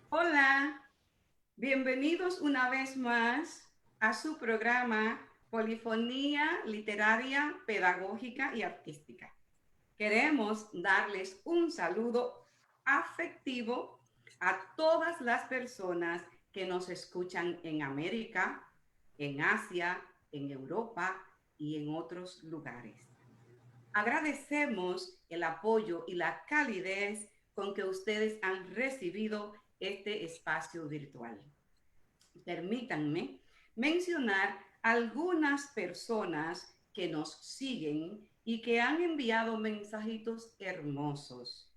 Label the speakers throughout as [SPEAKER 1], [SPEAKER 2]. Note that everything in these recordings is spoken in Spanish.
[SPEAKER 1] Hola, bienvenidos una vez más a su programa Polifonía Literaria, Pedagógica y Artística. Queremos darles un saludo afectivo a todas las personas que nos escuchan en América, en Asia, en Europa y en otros lugares. Agradecemos el apoyo y la calidez con que ustedes han recibido este espacio virtual. Permítanme mencionar algunas personas que nos siguen y que han enviado mensajitos hermosos.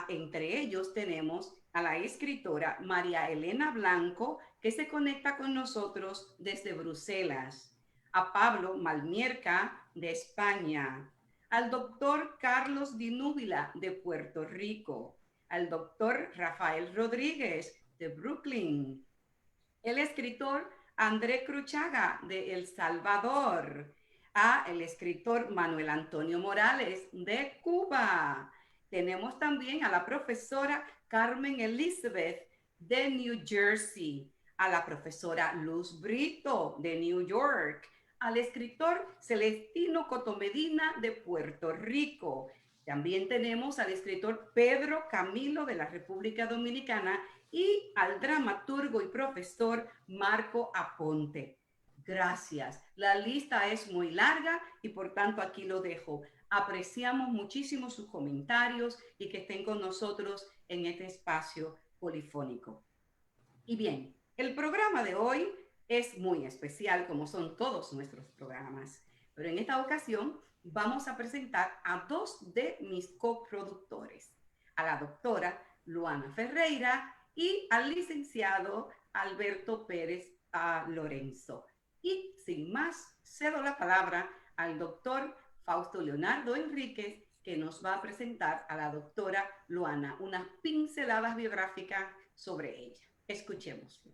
[SPEAKER 1] Entre ellos tenemos a la escritora María Elena Blanco, que se conecta con nosotros desde Bruselas, a Pablo Malmierca de España, al doctor Carlos Dinúbila de Puerto Rico, al doctor Rafael Rodríguez de Brooklyn, el escritor André Cruchaga de El Salvador, a el escritor Manuel Antonio Morales de Cuba. Tenemos también a la profesora Carmen Elizabeth de New Jersey, a la profesora Luz Brito de New York, al escritor Celestino Cotomedina de Puerto Rico. También tenemos al escritor Pedro Camilo de la República Dominicana y al dramaturgo y profesor Marco Aponte. Gracias. La lista es muy larga y por tanto aquí lo dejo. Apreciamos muchísimo sus comentarios y que estén con nosotros en este espacio polifónico. Y bien, el programa de hoy es muy especial, como son todos nuestros programas, pero en esta ocasión vamos a presentar a dos de mis coproductores, a la doctora Luana Ferreira y al licenciado Alberto Pérez Lorenzo. Y sin más, cedo la palabra al doctor Fausto Leonardo Enríquez, que nos va a presentar a la doctora Luana unas pinceladas biográficas sobre ella. Escuchémoslo.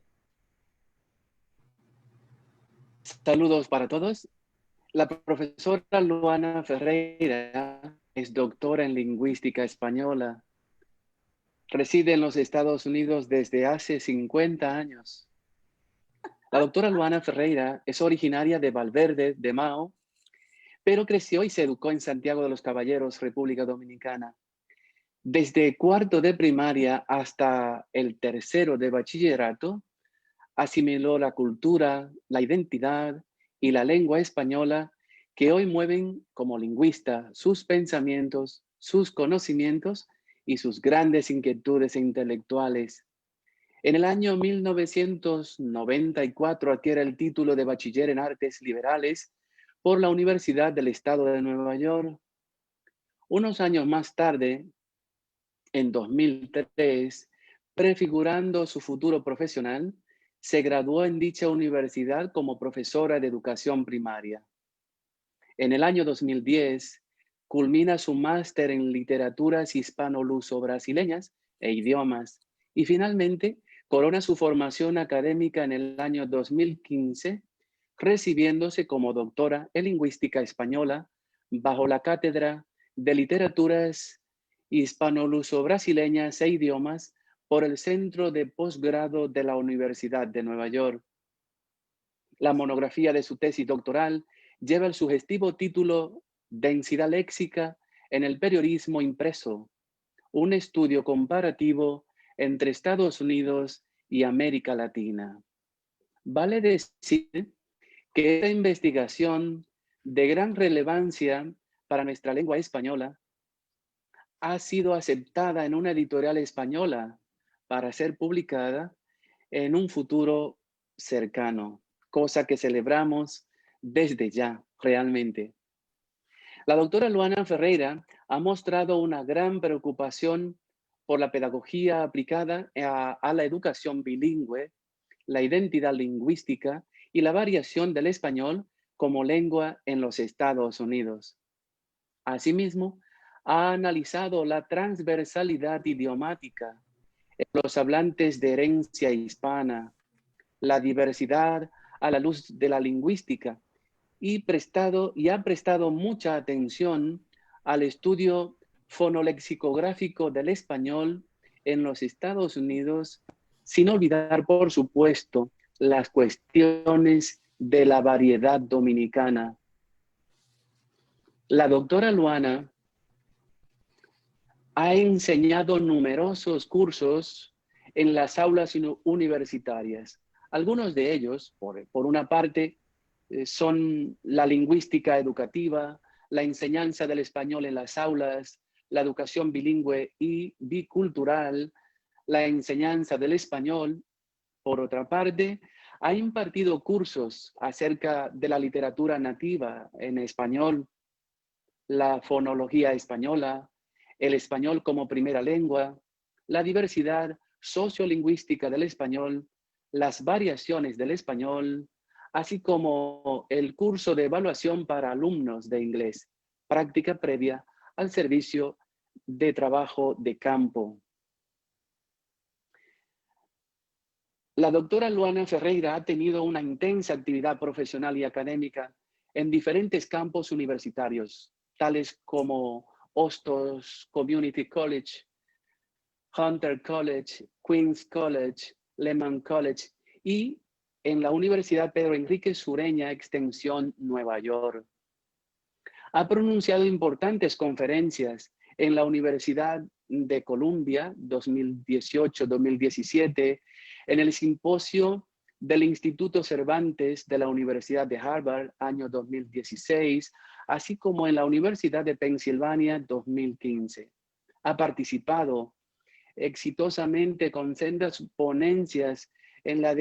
[SPEAKER 2] Saludos para todos. La profesora Luana Ferreira es doctora en lingüística española. Reside en los Estados Unidos desde hace 50 años. La doctora Luana Ferreira es originaria de Valverde, de Mao, pero creció y se educó en Santiago de los Caballeros, República Dominicana. Desde cuarto de primaria hasta el tercero de bachillerato, asimiló la cultura, la identidad y la lengua española que hoy mueven como lingüista sus pensamientos, sus conocimientos y sus grandes inquietudes intelectuales. En el año 1994 adquiere el título de bachiller en Artes Liberales por la Universidad del Estado de Nueva York. Unos años más tarde, en 2003, prefigurando su futuro profesional, se graduó en dicha universidad como profesora de educación primaria. En el año 2010, culmina su máster en literaturas hispano-luso-brasileñas e idiomas y finalmente corona su formación académica en el año 2015, recibiéndose como doctora en lingüística española bajo la cátedra de literaturas hispano-luso-brasileñas e idiomas por el Centro de Posgrado de la Universidad de Nueva York. La monografía de su tesis doctoral lleva el sugestivo título Densidad léxica en el periodismo impreso, un estudio comparativo entre Estados Unidos y América Latina. Vale decir que esta investigación de gran relevancia para nuestra lengua española ha sido aceptada en una editorial española para ser publicada en un futuro cercano, cosa que celebramos desde ya, realmente. La doctora Luana Ferreira ha mostrado una gran preocupación por la pedagogía aplicada a la educación bilingüe, la identidad lingüística y la variación del español como lengua en los Estados Unidos. Asimismo, ha analizado la transversalidad idiomática, los hablantes de herencia hispana, la diversidad a la luz de la lingüística, y ha prestado mucha atención al estudio fonolexicográfico del español en los Estados Unidos, sin olvidar, por supuesto, las cuestiones de la variedad dominicana. La doctora Luana ha enseñado numerosos cursos en las aulas universitarias. Algunos de ellos, por una parte, son la lingüística educativa, la enseñanza del español en las aulas, la educación bilingüe y bicultural, la enseñanza del español. Por otra parte, ha impartido cursos acerca de la literatura nativa en español, la fonología española, el español como primera lengua, la diversidad sociolingüística del español, las variaciones del español, así como el curso de evaluación para alumnos de inglés, práctica previa al servicio de trabajo de campo. La doctora Luana Ferreira ha tenido una intensa actividad profesional y académica en diferentes campos universitarios, tales como Hostos Community College, Hunter College, Queens College, Lehman College y en la Universidad Pedro Enrique Sureña, Extensión, Nueva York. Ha pronunciado importantes conferencias en la Universidad de Columbia 2018-2017, en el simposio del Instituto Cervantes de la Universidad de Harvard, año 2016, así como en la Universidad de Pensilvania 2015. Ha participado exitosamente con sendas ponencias en el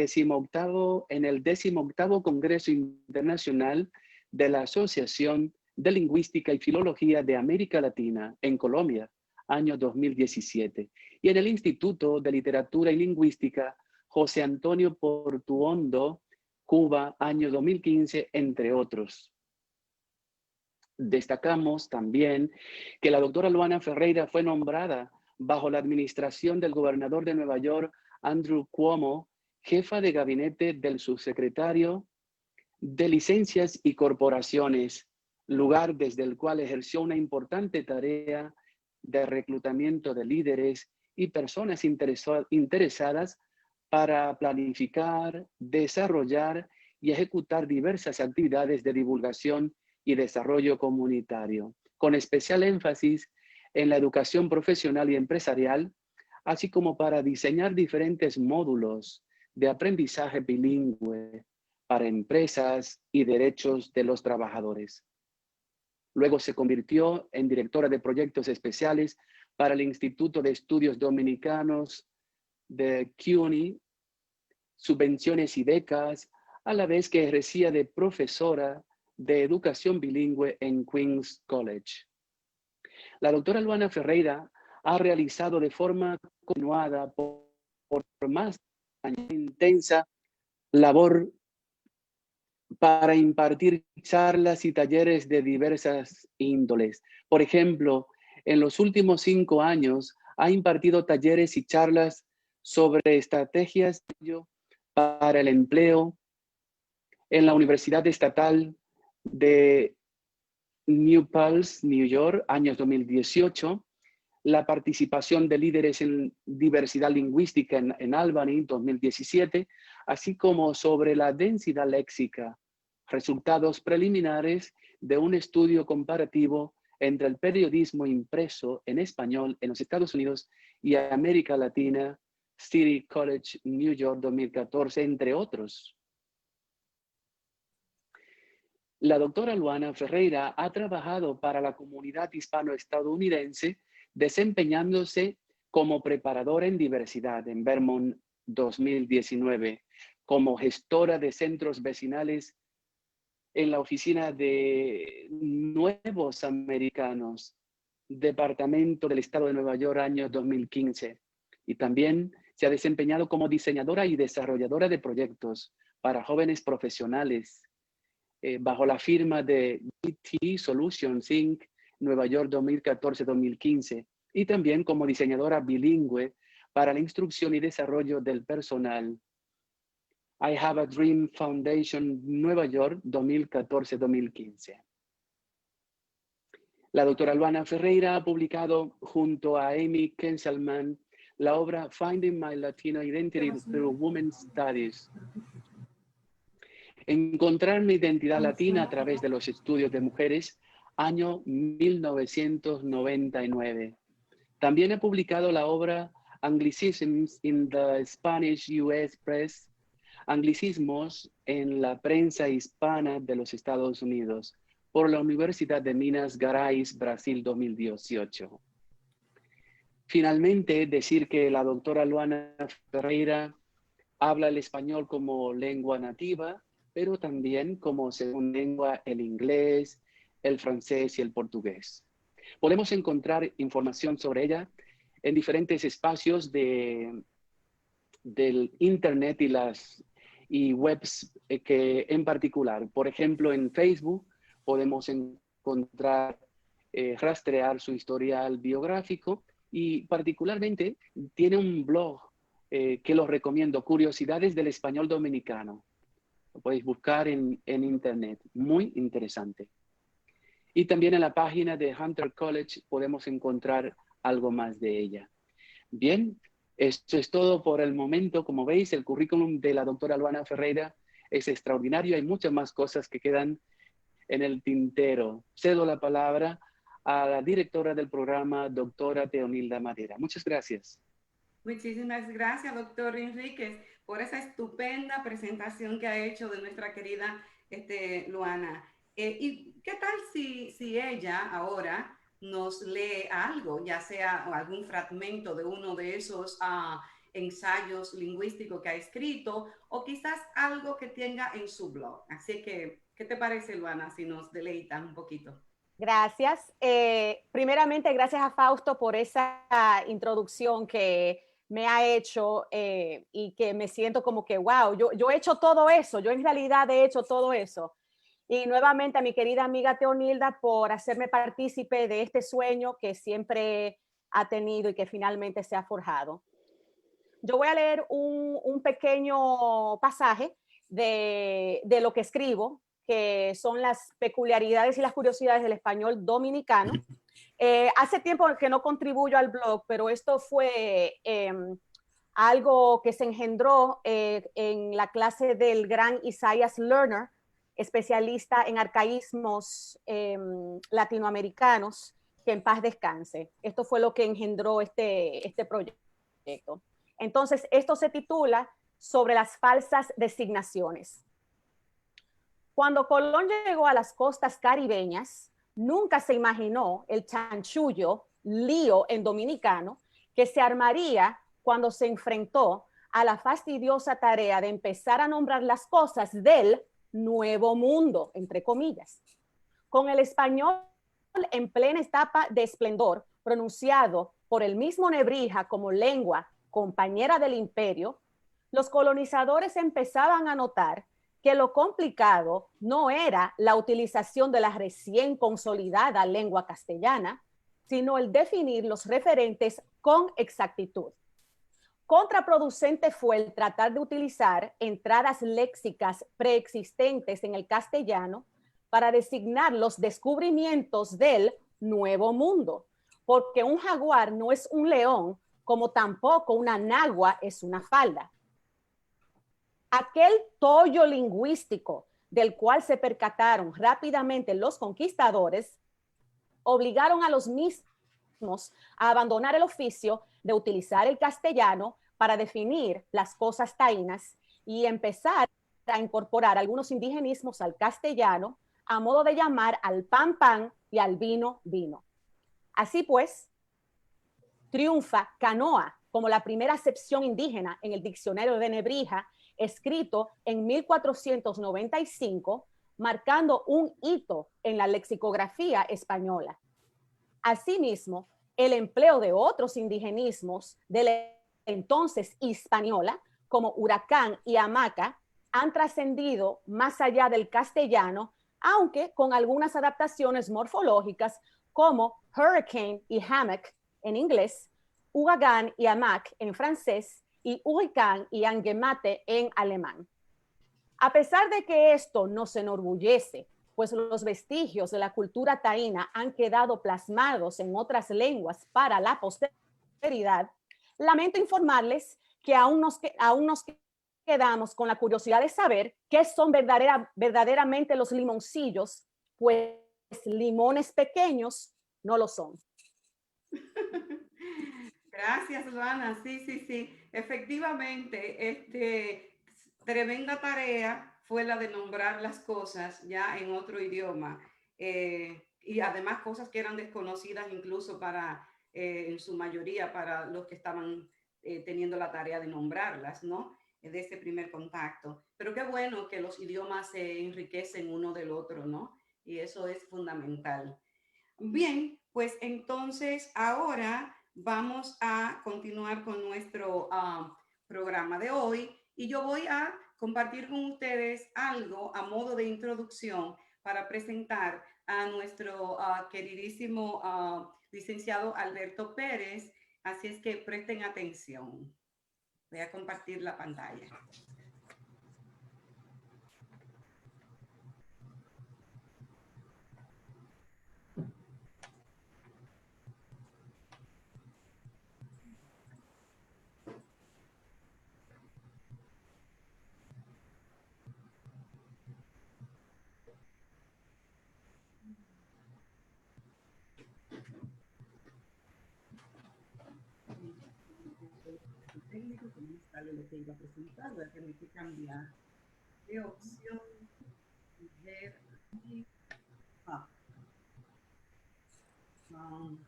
[SPEAKER 2] 18º Congreso Internacional de la Asociación de Lingüística y Filología de América Latina en Colombia, año 2017, y en el Instituto de Literatura y Lingüística José Antonio Portuondo, Cuba, año 2015, entre otros. Destacamos también que la doctora Luana Ferreira fue nombrada bajo la administración del gobernador de Nueva York, Andrew Cuomo, jefa de gabinete del subsecretario de Licencias y Corporaciones, lugar desde el cual ejerció una importante tarea de reclutamiento de líderes y personas interesadas para planificar, desarrollar y ejecutar diversas actividades de divulgación y desarrollo comunitario, con especial énfasis en la educación profesional y empresarial, así como para diseñar diferentes módulos de aprendizaje bilingüe para empresas y derechos de los trabajadores. Luego se convirtió en directora de proyectos especiales para el Instituto de Estudios Dominicanos de CUNY, subvenciones y becas, a la vez que ejercía de profesora de educación bilingüe en Queens College. La doctora Luana Ferreira ha realizado de forma continuada por más intensa labor para impartir charlas y talleres de diversas índoles. Por ejemplo, en los últimos 5 años ha impartido talleres y charlas sobre estrategias para el empleo en la Universidad Estatal de New Paltz, New York, años 2018, la participación de líderes en diversidad lingüística en Albany, 2017, así como sobre la densidad léxica, resultados preliminares de un estudio comparativo entre el periodismo impreso en español en los Estados Unidos y América Latina, City College, New York, 2014, entre otros. La doctora Luana Ferreira ha trabajado para la comunidad hispano-estadounidense, desempeñándose como preparadora en diversidad en Vermont 2019, como gestora de centros vecinales en la oficina de Nuevos Americanos, Departamento del Estado de Nueva York, año 2015. Y también se ha desempeñado como diseñadora y desarrolladora de proyectos para jóvenes profesionales, bajo la firma de GT Solutions Inc., Nueva York 2014-2015, y también como diseñadora bilingüe para la instrucción y desarrollo del personal. I Have a Dream Foundation, Nueva York, 2014-2015. La doctora Luana Ferreira ha publicado junto a Amy Kenselman la obra Finding My Latino Identity Through Women's Studies. Encontrar mi identidad latina a través de los estudios de mujeres, año 1999. También ha publicado la obra Anglicisms in the Spanish US Press, Anglicismos en la prensa hispana de los Estados Unidos, por la Universidad de Minas Gerais, Brasil, 2018. Finalmente, decir que la doctora Luana Ferreira habla el español como lengua nativa, pero también como segunda lengua el inglés, el francés y el portugués. Podemos encontrar información sobre ella en diferentes espacios del Internet y webs que en particular. Por ejemplo, en Facebook podemos encontrar, rastrear su historial biográfico y particularmente tiene un blog que los recomiendo, Curiosidades del Español Dominicano. Lo podéis buscar en Internet, muy interesante. Y también en la página de Hunter College podemos encontrar algo más de ella. Bien, esto es todo por el momento. Como veis, el currículum de la doctora Luana Ferreira es extraordinario. Hay muchas más cosas que quedan en el tintero. Cedo la palabra a la directora del programa, doctora Teonilda Madera. Muchas gracias.
[SPEAKER 1] Muchísimas gracias, doctor Enríquez, por esa estupenda presentación que ha hecho de nuestra querida Luana. ¿Y qué tal si ella ahora nos lee algo, ya sea algún fragmento de uno de esos ensayos lingüísticos que ha escrito, o quizás algo que tenga en su blog? Así que, ¿qué te parece, Luana, si nos deleita un poquito?
[SPEAKER 3] Gracias. Primeramente, gracias a Fausto por esa introducción que me ha hecho y que me siento como que, wow, yo he hecho todo eso, yo en realidad he hecho todo eso. Y nuevamente a mi querida amiga Teonilda por hacerme partícipe de este sueño que siempre ha tenido y que finalmente se ha forjado. Yo voy a leer un pequeño pasaje de lo que escribo, que son las peculiaridades y las curiosidades del español dominicano. Hace tiempo que no contribuyo al blog, pero esto fue algo que se engendró en la clase del gran Isaias Lerner, especialista en arcaísmos latinoamericanos, que en paz descanse. Esto fue lo que engendró este proyecto. Entonces, esto se titula Sobre las falsas designaciones. Cuando Colón llegó a las costas caribeñas, nunca se imaginó el chanchullo, lío en dominicano, que se armaría cuando se enfrentó a la fastidiosa tarea de empezar a nombrar las cosas del nuevo mundo, entre comillas. Con el español en plena etapa de esplendor, pronunciado por el mismo Nebrija como lengua compañera del imperio, los colonizadores empezaban a notar que lo complicado no era la utilización de la recién consolidada lengua castellana, sino el definir los referentes con exactitud. Contraproducente fue el tratar de utilizar entradas léxicas preexistentes en el castellano para designar los descubrimientos del nuevo mundo, porque un jaguar no es un león, como tampoco una nagua es una falda. Aquel tollo lingüístico del cual se percataron rápidamente los conquistadores, obligaron a los mismos a abandonar el oficio de utilizar el castellano para definir las cosas taínas y empezar a incorporar algunos indigenismos al castellano a modo de llamar al pan pan y al vino vino. Así pues, triunfa canoa como la primera acepción indígena en el diccionario de Nebrija, escrito en 1495, marcando un hito en la lexicografía española. Asimismo, el empleo de otros indigenismos de la entonces hispaniola, como huracán y hamaca, han trascendido más allá del castellano, aunque con algunas adaptaciones morfológicas como hurricane y hammock en inglés, Uagan y Amak en francés y Hurricane y Angemate en alemán. A pesar de que esto nos enorgullece, pues los vestigios de la cultura taína han quedado plasmados en otras lenguas para la posteridad, lamento informarles que aún nos quedamos con la curiosidad de saber qué son verdaderamente los limoncillos, pues limones pequeños no lo son.
[SPEAKER 1] Gracias, Luana. Sí, sí, sí. Efectivamente, tremenda tarea fue la de nombrar las cosas ya en otro idioma. Y además cosas que eran desconocidas incluso para, en su mayoría, para los que estaban teniendo la tarea de nombrarlas, ¿no? De ese primer contacto. Pero qué bueno que los idiomas se enriquecen uno del otro, ¿no? Y eso es fundamental. Bien, pues entonces ahora vamos a continuar con nuestro programa de hoy y yo voy a compartir con ustedes algo a modo de introducción para presentar a nuestro queridísimo licenciado Alberto Pérez. Así es que presten atención. Voy a compartir la pantalla. Técnico que no sale lo que iba a presentar, voy a tener que cambiar de opción, ver aquí. Vamos.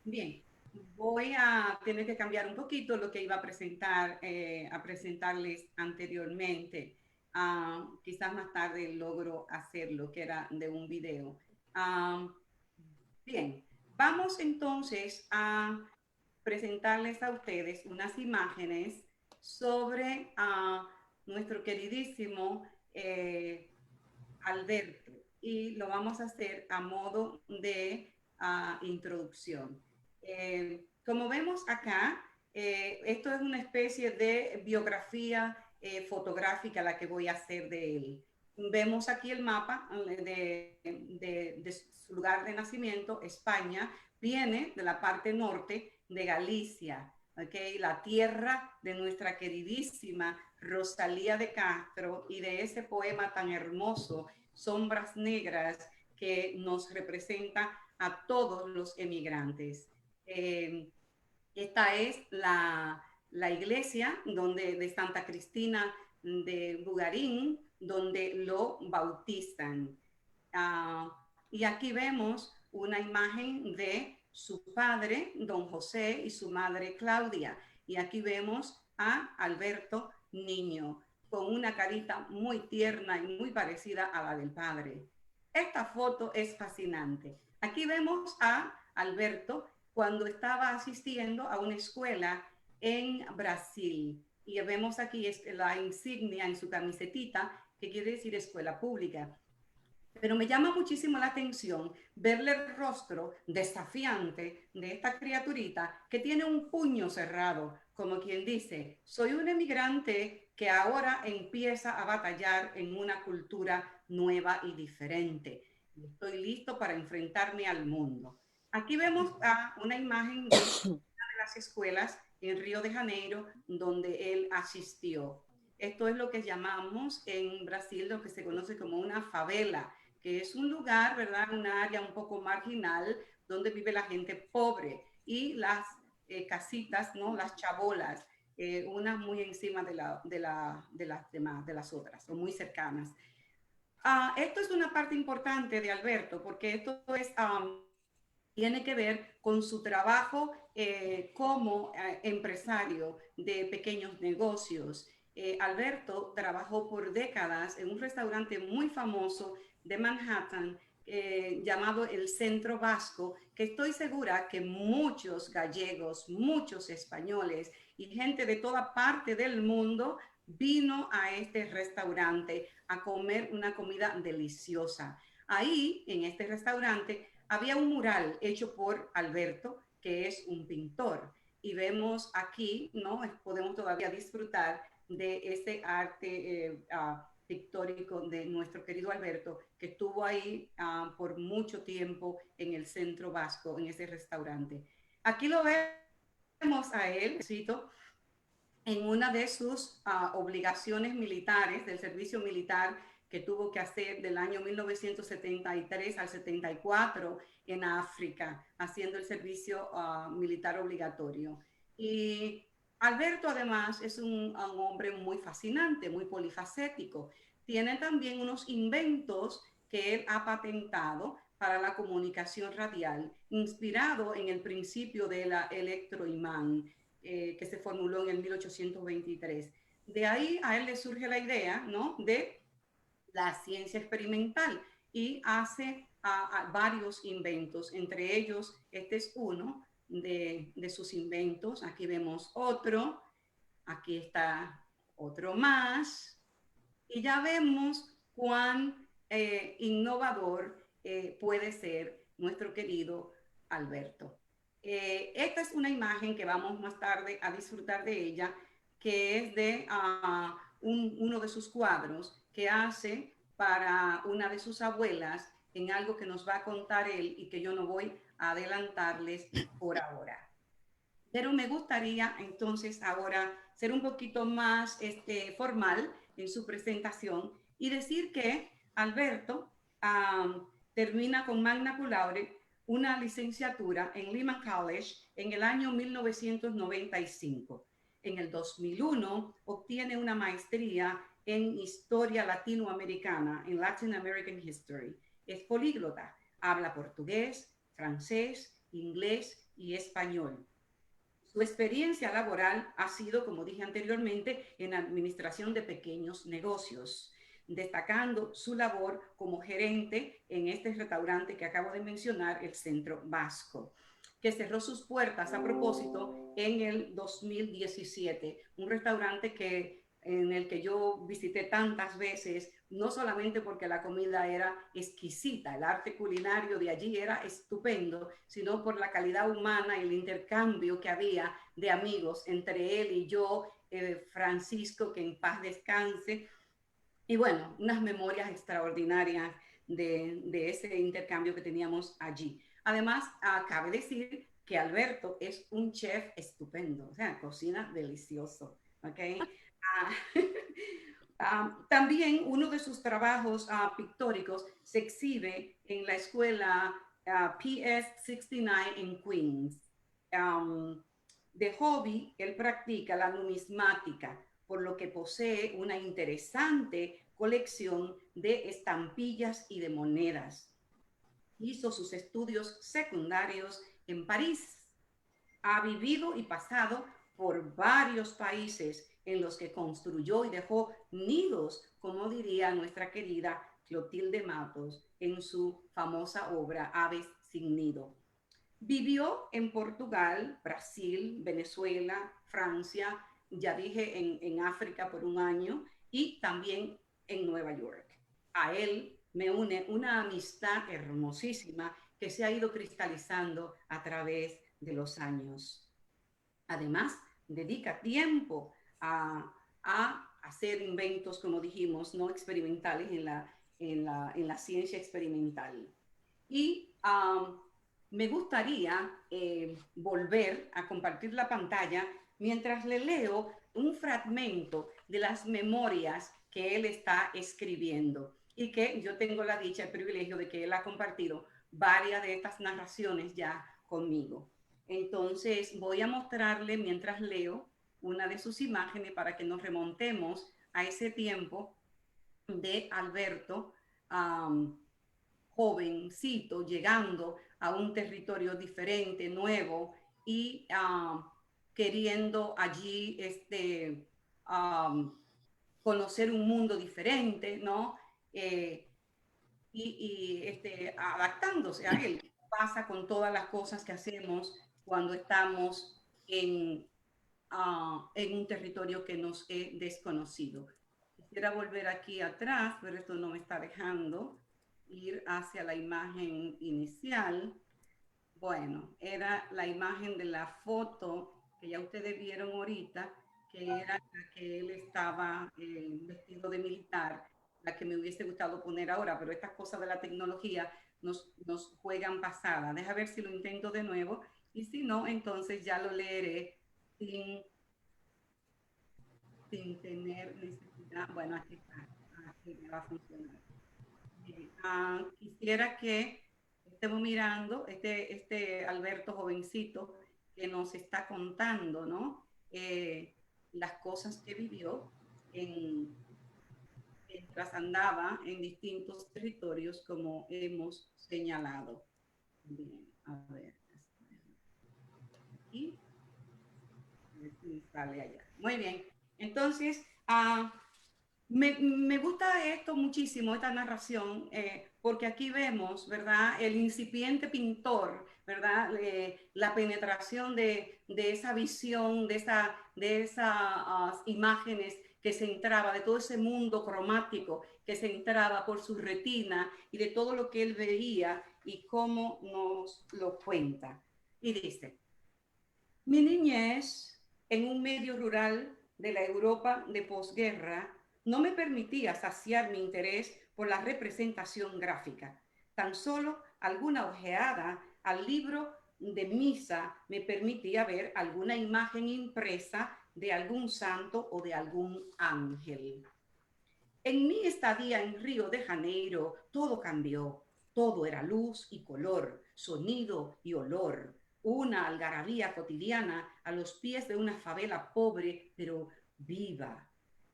[SPEAKER 1] Bien, voy a tener que cambiar un poquito lo que iba a presentar, a presentarles anteriormente. Quizás más tarde logro hacerlo, que era de un video. Bien, vamos entonces a presentarles a ustedes unas imágenes sobre nuestro queridísimo Alberto, y lo vamos a hacer a modo de introducción. Como vemos acá, esto es una especie de biografía fotográfica la que voy a hacer de él. Vemos aquí el mapa de su lugar de nacimiento, España. Viene de la parte norte de Galicia, ¿okay? La tierra de nuestra queridísima Rosalía de Castro y de ese poema tan hermoso, Sombras Negras, que nos representa a todos los emigrantes. Esta es la iglesia de Santa Cristina de Bugarín, donde lo bautizan. Y aquí vemos una imagen de su padre, don José, y su madre Claudia. Y aquí vemos a Alberto niño, con una carita muy tierna y muy parecida a la del padre. Esta foto es fascinante. Aquí vemos a Alberto cuando estaba asistiendo a una escuela en Brasil. Y vemos aquí la insignia en su camisetita, que quiere decir escuela pública. Pero me llama muchísimo la atención verle el rostro desafiante de esta criaturita que tiene un puño cerrado, como quien dice, soy un emigrante que ahora empieza a batallar en una cultura nueva y diferente. Estoy listo para enfrentarme al mundo. Aquí vemos una imagen de una de las escuelas en Río de Janeiro donde él asistió. Esto es lo que llamamos en Brasil lo que se conoce como una favela, que es un lugar, ¿verdad? Una área un poco marginal donde vive la gente pobre y las casitas, ¿no? Las chabolas, unas muy encima de las demás, de las otras, o muy cercanas. Esto es una parte importante de Alberto, porque esto es, tiene que ver con su trabajo como empresario de pequeños negocios. Alberto trabajó por décadas en un restaurante muy famoso de Manhattan llamado el Centro Vasco, que estoy segura que muchos gallegos, muchos españoles y gente de toda parte del mundo vino a este restaurante a comer una comida deliciosa. Ahí, en este restaurante, había un mural hecho por Alberto, que es un pintor. Y vemos aquí, ¿no? Podemos todavía disfrutar de ese arte pictórico de nuestro querido Alberto, que estuvo ahí por mucho tiempo en el Centro Vasco, en ese restaurante. Aquí lo vemos a él, cito, en una de sus obligaciones militares, del servicio militar que tuvo que hacer del año 1973 al 74 en África, haciendo el servicio militar obligatorio. Y Alberto además es un hombre muy fascinante, muy polifacético. Tiene también unos inventos que él ha patentado para la comunicación radial, inspirado en el principio de la electroimán, que se formuló en el 1823. De ahí a él le surge la idea, ¿no?, de la ciencia experimental y hace varios inventos. Entre ellos, este es uno de sus inventos. Aquí vemos otro, aquí está otro más, y ya vemos cuán innovador puede ser nuestro querido Alberto. Esta es una imagen que vamos más tarde a disfrutar de ella, que es de uno de sus cuadros que hace para una de sus abuelas en algo que nos va a contar él y que yo no voy a adelantarles por ahora. Pero me gustaría entonces ahora ser un poquito más formal en su presentación y decir que Alberto termina con magna cum laude una licenciatura en Lehman College en el año 1995. En el 2001 obtiene una maestría en Historia Latinoamericana, en Latin American History. Es políglota, habla portugués, francés, inglés y español. Su experiencia laboral ha sido, como dije anteriormente, en administración de pequeños negocios, destacando su labor como gerente en este restaurante que acabo de mencionar, el Centro Vasco, que cerró sus puertas a propósito en el 2017, un restaurante en el que yo visité tantas veces, no solamente porque la comida era exquisita, el arte culinario de allí era estupendo, sino por la calidad humana y el intercambio que había de amigos entre él y yo, Francisco, que en paz descanse. Y bueno, unas memorias extraordinarias de ese intercambio que teníamos allí. Además, cabe decir que Alberto es un chef estupendo, o sea, cocina delicioso, ¿ok? También uno de sus trabajos pictóricos se exhibe en la escuela PS 69 en Queens. De hobby, él practica la numismática, por lo que posee una interesante colección de estampillas y de monedas. Hizo sus estudios secundarios en París. Ha vivido y pasado por varios países en los que construyó y dejó nidos, como diría nuestra querida Clotilde Matos en su famosa obra Aves sin nido. Vivió en Portugal, Brasil, Venezuela, Francia, ya dije en África por un año y también en Nueva York. A él me une una amistad hermosísima que se ha ido cristalizando a través de los años. Además, dedica tiempo a hacer inventos, como dijimos, no experimentales en la ciencia experimental. Y me gustaría volver a compartir la pantalla mientras le leo un fragmento de las memorias que él está escribiendo y que yo tengo la dicha, el privilegio de que él ha compartido varias de estas narraciones ya conmigo. Entonces voy a mostrarle mientras leo una de sus imágenes para que nos remontemos a ese tiempo de Alberto, jovencito, llegando a un territorio diferente, nuevo, y queriendo allí conocer un mundo diferente, ¿no? Adaptándose a él. Pasa con todas las cosas que hacemos cuando estamos en un territorio que nos es desconocido. Quisiera volver aquí atrás, pero esto no me está dejando. ir hacia la imagen inicial. Bueno, era la imagen de la foto que ya ustedes vieron ahorita, que era la que él estaba vestido de militar, la que me hubiese gustado poner ahora, pero estas cosas de la tecnología nos juegan pasada. Deja ver si lo intento de nuevo y si no, entonces ya lo leeré sin tener necesidad. Bueno, aquí está, aquí me va a funcionar. Quisiera que estemos mirando este Alberto jovencito que nos está contando, ¿no? Las cosas que vivió mientras andaba en distintos territorios, como hemos señalado. Bien, a ver. Aquí. A ver si sale allá. Muy bien. Entonces, me gusta esto muchísimo, esta narración, porque aquí vemos, ¿verdad? El incipiente pintor, ¿verdad? La penetración de esa visión, de esas imágenes que se entraba, de todo ese mundo cromático que se entraba por su retina y de todo lo que él veía y cómo nos lo cuenta. Y dice, mi niñez en un medio rural de la Europa de posguerra no me permitía saciar mi interés por la representación gráfica. Tan solo alguna ojeada al libro de misa me permitía ver alguna imagen impresa de algún santo o de algún ángel. En mi estadía en Río de Janeiro todo cambió. Todo era luz y color, sonido y olor. Una algarabía cotidiana a los pies de una favela pobre pero viva.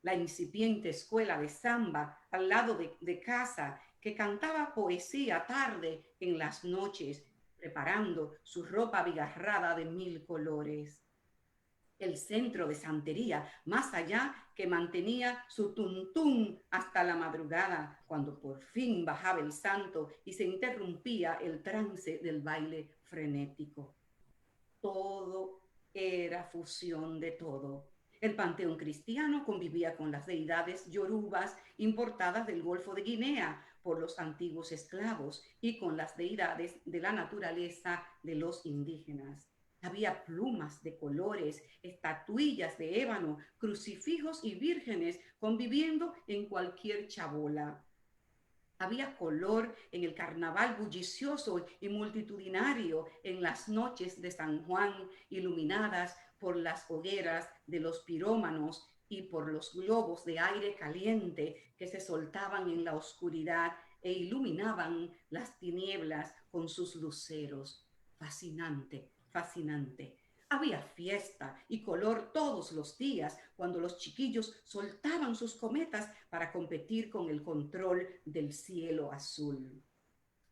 [SPEAKER 1] La incipiente escuela de samba al lado de casa que cantaba poesía tarde en las noches, preparando su ropa abigarrada de 1000 colores. El centro de santería, más allá, que mantenía su tuntún hasta la madrugada, cuando por fin bajaba el santo y se interrumpía el trance del baile frenético. Todo era fusión de todo. El panteón cristiano convivía con las deidades yorubas importadas del Golfo de Guinea por los antiguos esclavos y con las deidades de la naturaleza de los indígenas. Había plumas de colores, estatuillas de ébano, crucifijos y vírgenes conviviendo en cualquier chabola. Había color en el carnaval bullicioso y multitudinario en las noches de San Juan, iluminadas por las hogueras de los pirómanos y por los globos de aire caliente que se soltaban en la oscuridad e iluminaban las tinieblas con sus luceros. Fascinante, fascinante. Había fiesta y color todos los días cuando los chiquillos soltaban sus cometas para competir con el control del cielo azul.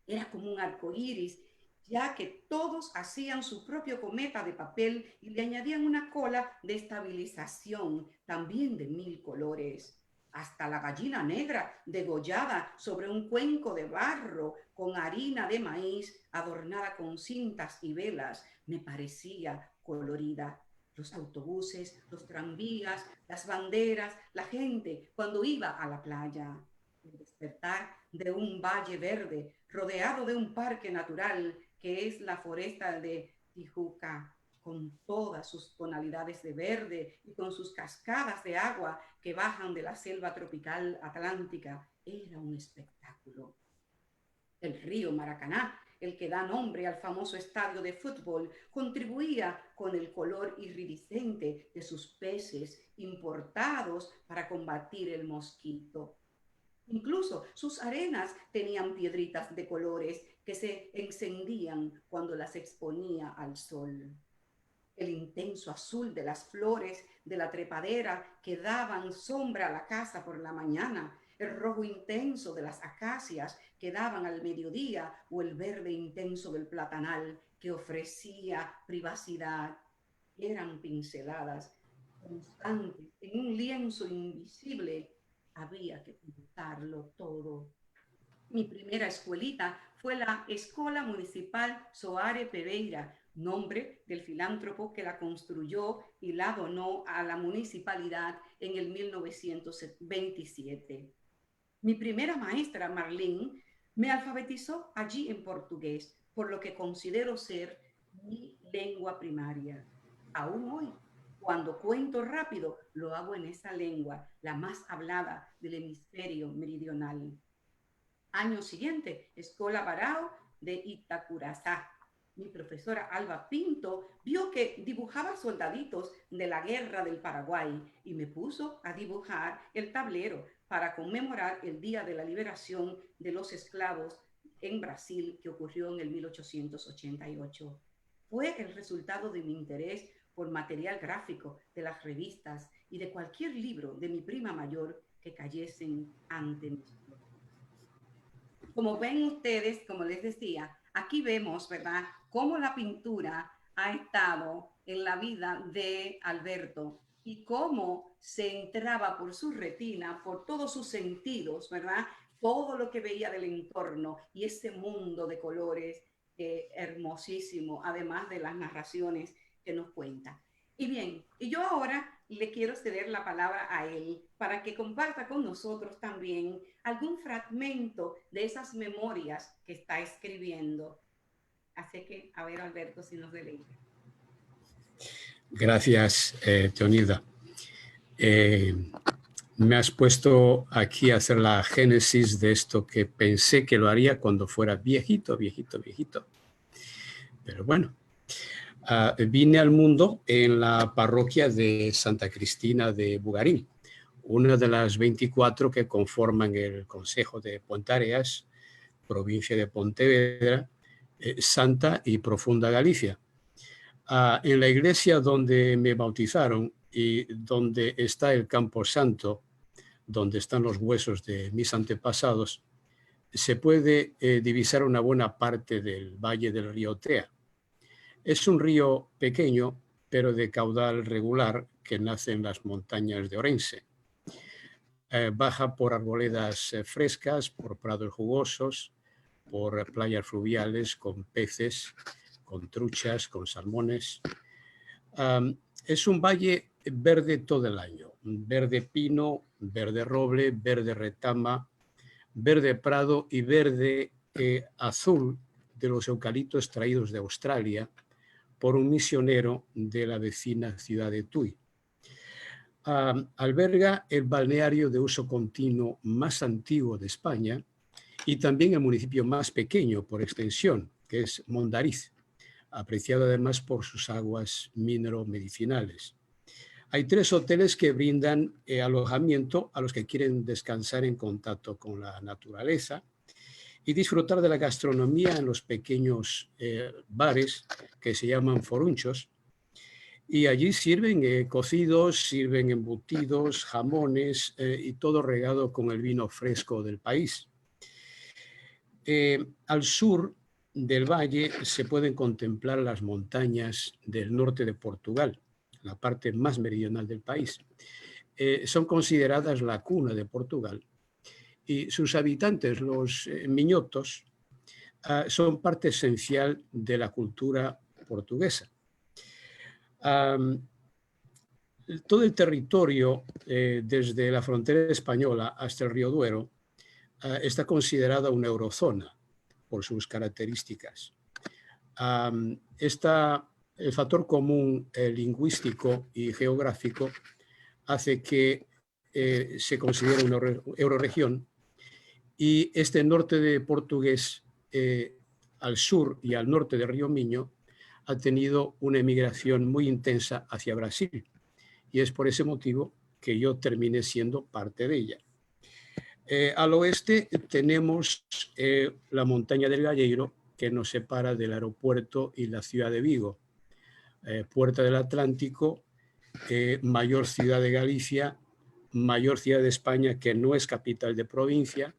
[SPEAKER 1] Era como un arco iris, ya que todos hacían su propio cometa de papel y le añadían una cola de estabilización, también de 1000 colores. Hasta la gallina negra degollada sobre un cuenco de barro con harina de maíz adornada con cintas y velas me parecía colorida. Los autobuses, los tranvías, las banderas, la gente cuando iba a la playa. El despertar de un valle verde rodeado de un parque natural que es la foresta de Tijuca, con todas sus tonalidades de verde y con sus cascadas de agua que bajan de la selva tropical atlántica, era un espectáculo. El río Maracaná, el que da nombre al famoso estadio de fútbol, contribuía con el color iridiscente de sus peces importados para combatir el mosquito. Incluso sus arenas tenían piedritas de colores que se encendían cuando las exponía al sol. El intenso azul de las flores de la trepadera que daban sombra a la casa por la mañana, el rojo intenso de las acacias que daban al mediodía o el verde intenso del platanal que ofrecía privacidad, eran pinceladas constantes en un lienzo invisible. Había que pintarlo todo. Mi primera escuelita fue la Escola Municipal Soare Pereira, nombre del filántropo que la construyó y la donó a la municipalidad en el 1927. Mi primera maestra, Marlene, Me alfabetizó allí en portugués, por lo que considero ser mi lengua primaria. Aún hoy, cuando cuento rápido, lo hago en esa lengua, la más hablada del hemisferio meridional. Año siguiente, Escola Barao de Itacurazá. Mi profesora Alba Pinto vio que dibujaba soldaditos de la guerra del Paraguay y me puso a dibujar el tablero para conmemorar el Día de la Liberación de los Esclavos en Brasil, que ocurrió en el 1888. Fue el resultado de mi interés por material gráfico de las revistas y de cualquier libro de mi prima mayor que cayesen ante mis ojos. Como ven ustedes, como les decía, aquí vemos, ¿verdad?, cómo la pintura ha estado en la vida de Alberto y cómo se entraba por su retina, por todos sus sentidos, ¿verdad?, todo lo que veía del entorno y ese mundo de colores hermosísimo, además de las narraciones que nos cuenta. Y bien, y yo ahora le quiero ceder la palabra a él para que comparta con nosotros también algún fragmento de esas memorias que está escribiendo. Así que, a ver, Alberto, si nos deleita.
[SPEAKER 4] Gracias, Teonilda. Me has puesto aquí a hacer la génesis de esto que pensé que lo haría cuando fuera viejito. Pero bueno, vine al mundo en la parroquia de Santa Cristina de Bugarín, una de las 24 que conforman el Concejo de Pontareas, provincia de Pontevedra, Santa y Profunda Galicia. En la iglesia donde me bautizaron y donde está el Campo Santo, donde están los huesos de mis antepasados, se puede divisar una buena parte del valle del río Tea. Es un río pequeño, pero de caudal regular, que nace en las montañas de Orense. Baja por arboledas frescas, por prados jugosos, por playas fluviales con peces, con truchas, con salmones. Es un valle verde todo el año, verde pino, verde roble, verde retama, verde prado y verde azul de los eucaliptos traídos de Australia por un misionero de la vecina ciudad de Tui. Alberga el balneario de uso continuo más antiguo de España y también el municipio más pequeño por extensión, que es Mondariz, apreciado además por sus aguas minero-medicinales. Hay 3 hoteles que brindan alojamiento a los que quieren descansar en contacto con la naturaleza y disfrutar de la gastronomía en los pequeños bares que se llaman forunchos. Y allí sirven cocidos, sirven embutidos, jamones y todo regado con el vino fresco del país. Al sur del valle se pueden contemplar las montañas del norte de Portugal, la parte más meridional del país. Son consideradas la cuna de Portugal y sus habitantes, los miñotos, son parte esencial de la cultura portuguesa. Todo el territorio, desde la frontera española hasta el río Duero, está considerada una eurozona por sus características. El factor común lingüístico y geográfico hace que se considere una euroregión y este norte de portugués al sur y al norte del río Miño ha tenido una emigración muy intensa hacia Brasil y es por ese motivo que yo terminé siendo parte de ella. Al oeste tenemos la montaña del Galleiro, que nos separa del aeropuerto y la ciudad de Vigo. Puerta del Atlántico, mayor ciudad de Galicia, mayor ciudad de España que no es capital de provincia,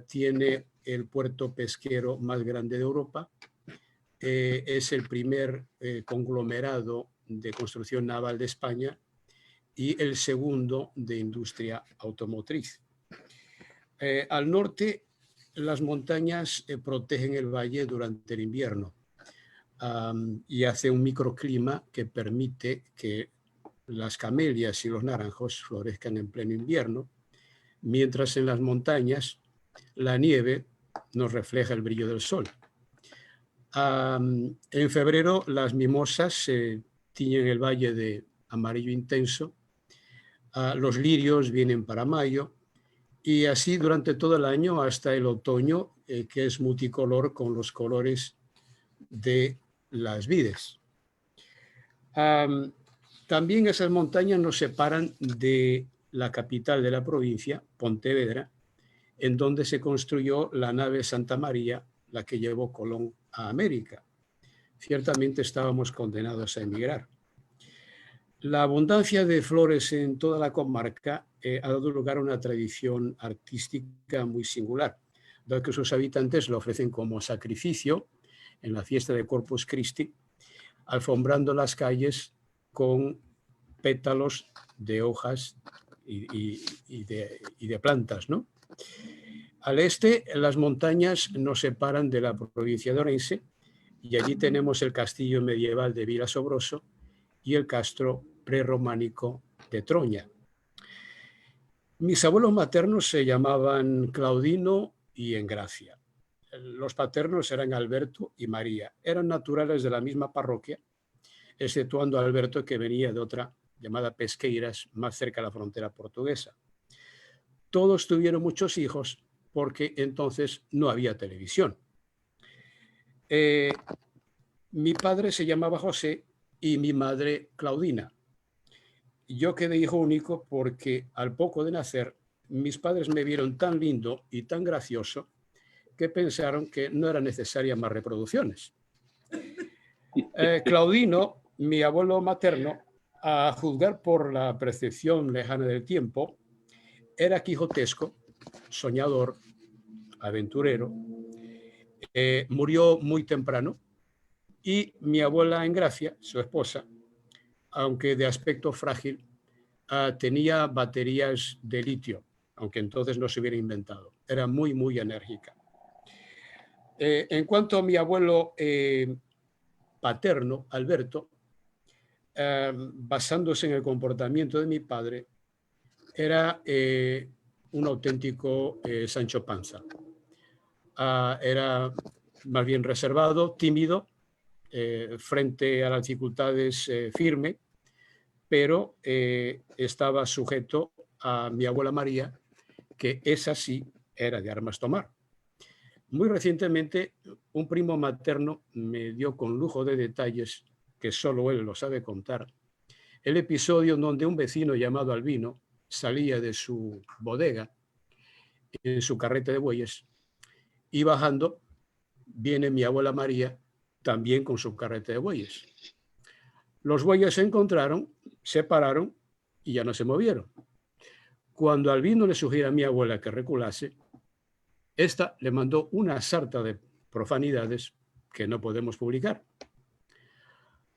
[SPEAKER 4] tiene el puerto pesquero más grande de Europa, es el primer conglomerado de construcción naval de España y el segundo de industria automotriz. Al norte, las montañas protegen el valle durante el invierno y hace un microclima que permite que las camelias y los naranjos florezcan en pleno invierno, mientras en las montañas la nieve nos refleja el brillo del sol. En febrero las mimosas se tiñen el valle de amarillo intenso, los lirios vienen para mayo, y así durante todo el año hasta el otoño, que es multicolor con los colores de las vides. También esas montañas nos separan de la capital de la provincia, Pontevedra, en donde se construyó la nave Santa María, la que llevó Colón a América. Ciertamente estábamos condenados a emigrar. La abundancia de flores en toda la comarca ha dado lugar a una tradición artística muy singular, dado que sus habitantes lo ofrecen como sacrificio en la fiesta de Corpus Christi, alfombrando las calles con pétalos de hojas y de plantas, ¿no? Al este, las montañas nos separan de la provincia de Orense y allí tenemos el castillo medieval de Vilasobroso y el castro prerrománico de Troña. Mis abuelos maternos se llamaban Claudino y Engracia. Los paternos eran Alberto y María. Eran naturales de la misma parroquia, exceptuando a Alberto, que venía de otra llamada Pesqueiras, más cerca de la frontera portuguesa. Todos tuvieron muchos hijos porque entonces no había televisión. Mi padre se llamaba José y mi madre Claudina. Yo quedé hijo único porque al poco de nacer mis padres me vieron tan lindo y tan gracioso que pensaron que no eran necesarias más reproducciones. Claudino, mi abuelo materno, a juzgar por la percepción lejana del tiempo, era quijotesco, soñador, aventurero, murió muy temprano, y mi abuela Engracia, su esposa, aunque de aspecto frágil, tenía baterías de litio, aunque entonces no se hubiera inventado. Era muy, muy enérgica. En cuanto a mi abuelo paterno, Alberto, basándose en el comportamiento de mi padre, era un auténtico Sancho Panza. Era más bien reservado, tímido, frente a las dificultades firme, pero estaba sujeto a mi abuela María, que esa sí era de armas tomar. Muy recientemente, un primo materno me dio con lujo de detalles, que solo él lo sabe contar, el episodio en donde un vecino llamado Albino salía de su bodega en su carrete de bueyes y bajando viene mi abuela María también con su carrete de bueyes. Los bueyes se encontraron, se pararon y ya no se movieron. Cuando Albino le sugiere a mi abuela que reculase, esta le mandó una sarta de profanidades que no podemos publicar.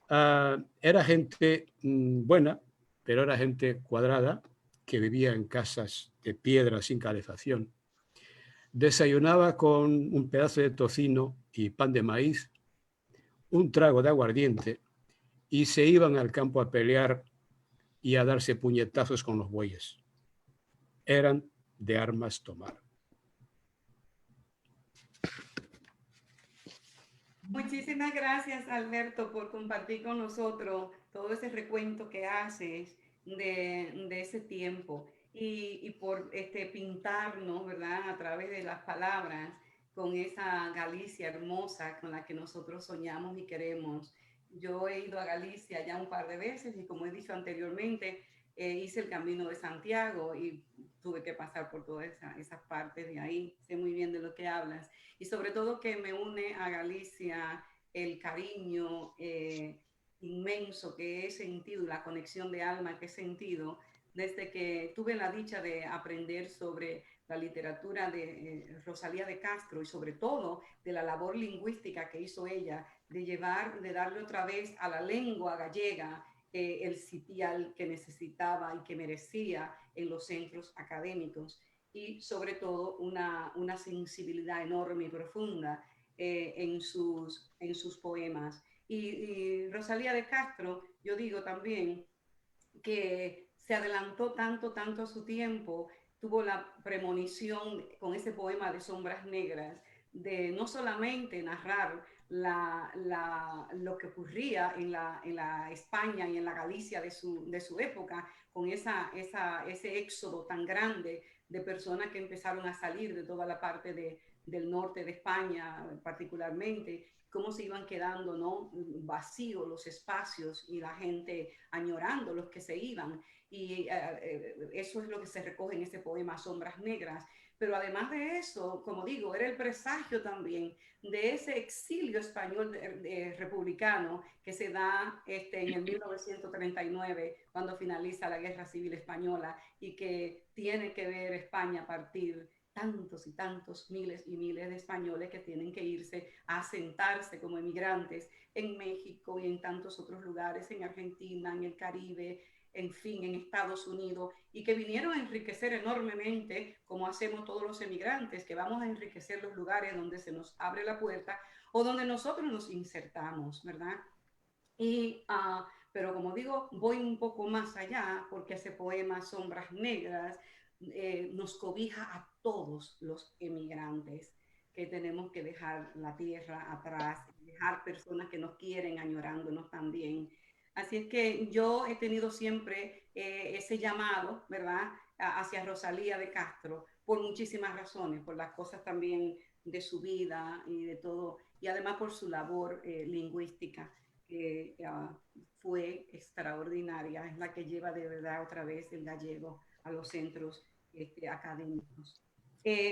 [SPEAKER 4] Era gente buena, pero era gente cuadrada, que vivía en casas de piedra sin calefacción. Desayunaba con un pedazo de tocino y pan de maíz, un trago de aguardiente, y se iban al campo a pelear y a darse puñetazos con los bueyes. Eran de armas tomar.
[SPEAKER 1] Muchísimas gracias, Alberto, por compartir con nosotros todo ese recuento que haces de ese tiempo y por pintarnos, ¿verdad?, a través de las palabras con esa Galicia hermosa con la que nosotros soñamos y queremos. Yo he ido a Galicia ya un par de veces y, como he dicho anteriormente, hice el Camino de Santiago y tuve que pasar por todas esas partes de ahí. Sé muy bien de lo que hablas. Y sobre todo que me une a Galicia el cariño inmenso que he sentido, la conexión de alma que he sentido desde que tuve la dicha de aprender sobre la literatura de Rosalía de Castro y sobre todo de la labor lingüística que hizo ella, de darle otra vez a la lengua gallega el sitial que necesitaba y que merecía en los centros académicos, y sobre todo una sensibilidad enorme y profunda en sus poemas. Y Rosalía de Castro, yo digo también que se adelantó tanto a su tiempo, tuvo la premonición con ese poema de Sombras Negras de no solamente narrar lo que ocurría en la España y en la Galicia de su época, con ese éxodo tan grande de personas que empezaron a salir de toda la parte del norte de España particularmente, cómo se iban quedando, ¿no?, vacíos los espacios y la gente añorando los que se iban. Y eso es lo que se recoge en ese poema Sombras Negras. Pero además de eso, como digo, era el presagio también de ese exilio español republicano que se da en el 1939, cuando finaliza la Guerra Civil Española, y que tiene que ver España a partir tantos y tantos miles y miles de españoles que tienen que irse a asentarse como emigrantes en México y en tantos otros lugares, en Argentina, en el Caribe, en fin, en Estados Unidos, y que vinieron a enriquecer enormemente, como hacemos todos los emigrantes, que vamos a enriquecer los lugares donde se nos abre la puerta o donde nosotros nos insertamos, ¿verdad? Pero como digo, voy un poco más allá, porque ese poema Sombras Negras nos cobija a todos los emigrantes, que tenemos que dejar la tierra atrás, dejar personas que nos quieren añorándonos también. Así es que yo he tenido siempre ese llamado, ¿verdad?, hacia Rosalía de Castro, por muchísimas razones, por las cosas también de su vida y de todo, y además por su labor lingüística, que fue extraordinaria, es la que lleva de verdad otra vez el gallego a los centros académicos.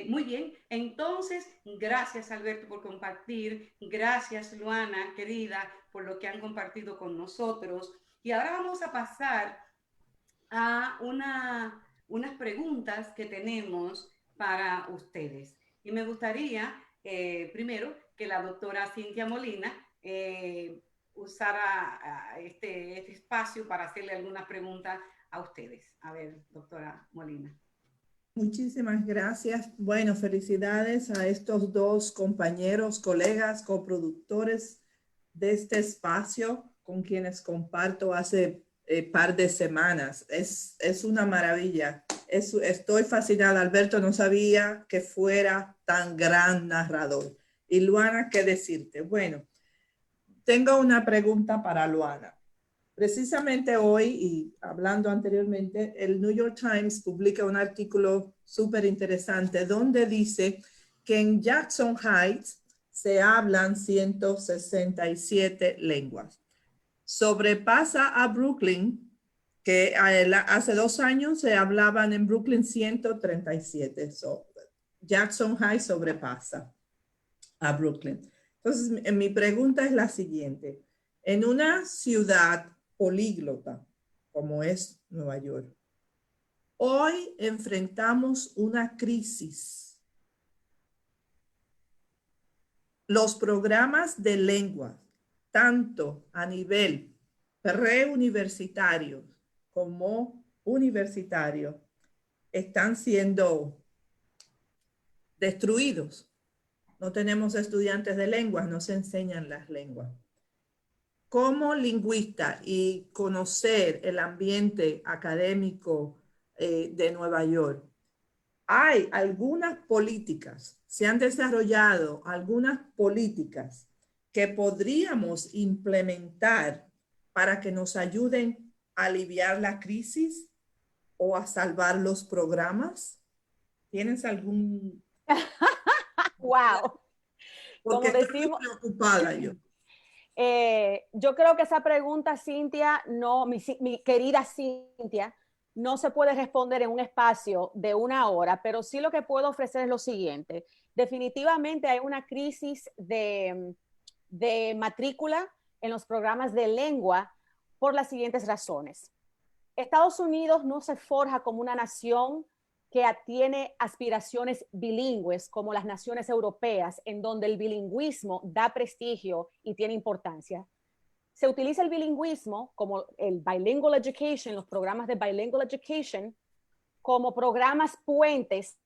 [SPEAKER 1] Muy bien, entonces, gracias Alberto por compartir, gracias Luana, querida, por lo que han compartido con nosotros. Y ahora vamos a pasar a unas preguntas que tenemos para ustedes. Y me gustaría, primero, que la doctora Cintia Molina usara este espacio para hacerle algunas preguntas a ustedes. A ver, doctora Molina.
[SPEAKER 5] Muchísimas gracias. Bueno, felicidades a estos dos compañeros, colegas, coproductores de este espacio con quienes comparto hace par de semanas. Es una maravilla. Estoy fascinada. Alberto, no sabía que fuera tan gran narrador. Y Luana, ¿qué decirte? Bueno, tengo una pregunta para Luana. Precisamente hoy, y hablando anteriormente, el New York Times publica un artículo súper interesante donde dice que en Jackson Heights se hablan 167 lenguas. Sobrepasa a Brooklyn, que hace 2 años se hablaban en Brooklyn 137. Jackson Heights sobrepasa a Brooklyn. Entonces, mi pregunta es la siguiente. En una ciudad políglota como es Nueva York, hoy enfrentamos una crisis. Los programas de lengua, tanto a nivel preuniversitario como universitario, están siendo destruidos. No tenemos estudiantes de lenguas, no se enseñan las lenguas. Como lingüista y conocer el ambiente académico de Nueva York, hay algunas políticas, se han desarrollado algunas políticas que podríamos implementar para que nos ayuden a aliviar la crisis o a salvar los programas. ¿Tienes algún?
[SPEAKER 3] ¡Wow!
[SPEAKER 5] Porque
[SPEAKER 3] Como
[SPEAKER 5] estoy
[SPEAKER 3] decimos,
[SPEAKER 5] muy preocupada yo.
[SPEAKER 3] Yo creo que esa pregunta, Cintia, no, mi querida Cintia, no se puede responder en un espacio de 1 hora, pero sí lo que puedo ofrecer es lo siguiente. Definitivamente hay una crisis de matrícula en los programas de lengua por las siguientes razones. Estados Unidos no se forja como una nación que tiene aspiraciones bilingües como las naciones europeas, en donde el bilingüismo da prestigio y tiene importancia. Se utiliza el bilingüismo como el bilingual education, los programas de bilingual education, como programas puentes